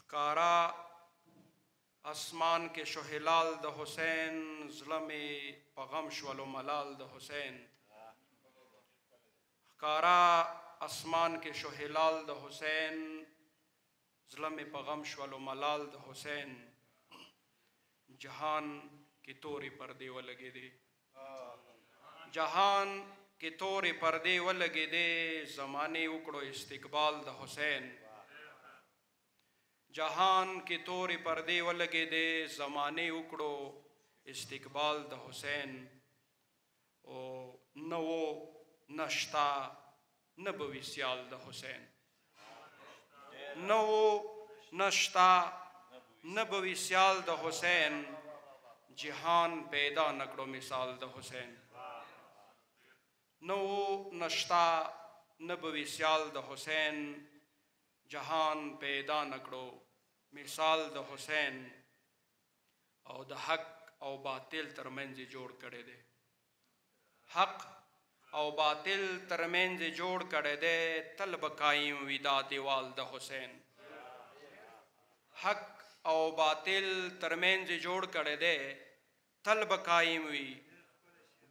ښکارا اسمان کې شو هلال د حسین، زړه مې په غم شولو ملال د حسین. ښکارا اسمان کې شو هلال د حسین، زړه مې په غم شولو ملال د حسین. جهان کې تورې پردې ولګېدې، جهان کې تورې پردې ولګېدې، زمانې وکړو استقبال د حسین. جهان کې تورې پردې ولګېدې، زمانې وکړو استقبال د حسین. او نه و نه شته نه به وي سیال د حسین، نه و نه شته نه به وي سیال د حسین. جهان پیدا نه کړو مثال د حسین، نه و نه شته نه به وي سیال د حسین. جهان پیدا نه کړو مثال د حسین. او د حق او باطل ترمنځ یې جوړ کړی دی، حق او باطل ترمنځ یې جوړ کړی دی، تل به قایم وي دا دیوال د حسین. حق او باطل ترمنځ یې جوړ کړی دی، تل به قایم وي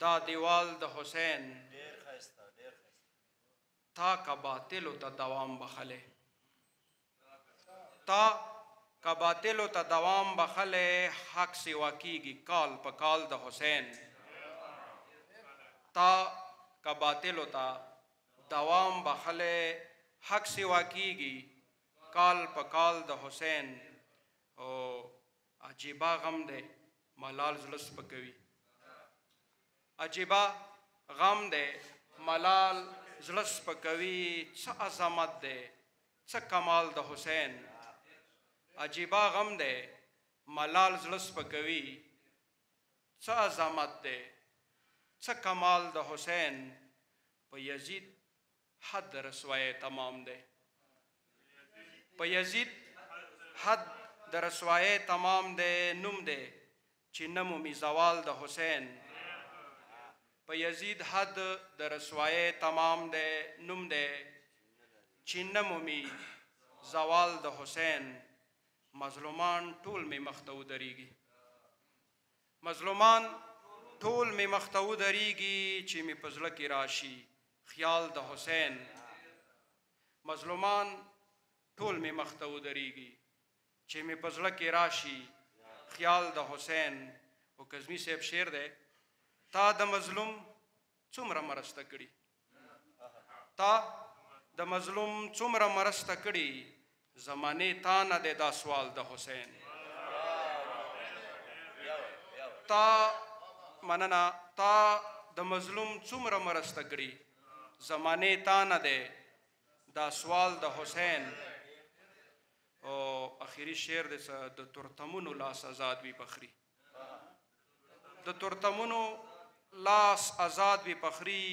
دا دیوال د حسین. تا که باطلو ته دوام بخلی، تا که باطلو ته دوام بخلی، حق سوا کیږي کال په کال د حسین. تا که باطلو ته دوام بخلی، حق سوا کیږي کال په کال د حسین. او عجیبه غم دی ملال زړه سپکوي، عجیبه غم دی ملال زړه سپکوي. څه عظمت دی څه کمال د حسین. عجیبه غم دی ملال زړه سپکوي، څه عظمت دی څه کمال د حسین. په یزید حد د رسوایۍ تمام دی، په یزید حد د رسوایۍ تمام دی. نوم دی چې نه مومي زوال د حسین، په یزید حد د رسوایۍ تمام دی. نوم دی چې نه مومي زوال د حسین. مظلومان ټول مې مخ ته ودرېږي، مظلومان ټول مې مخ ته ودرېږي، چې مې په زړه کې راشي خیال د حسین. مظلومان ټول مې مخ ته ودرېږي، چې مې په زړه کې راشي خیال د حسین. او کظمي صاحب شعر دی، تا د مظلوم څومره مرسته کړي، تا د مظلوم څومره مرسته کړي، زمانې تا نه دی دا سوال د حسین. تا مننه، تا د مظلوم څومره مرسته کړي، زمانې تا نه دی دا سوال د حسین. او اخیری شعر دی، د تورتمونو لاس آزاد وي فخري، د تورتمونو لاس آزاد وي فخري.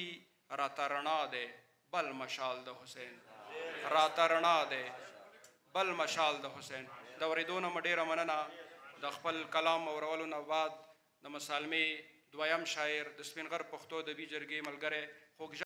راته رڼا دی بل مشال د حسین، راته رڼا دی بل مشال د حسین. د اورېدو نه مو ډېره مننه. د خپل کلام اورولو نه بعد د مسالمې دویم شاعر د سپین غر پښتو ادبي جرګې ملګری خوږ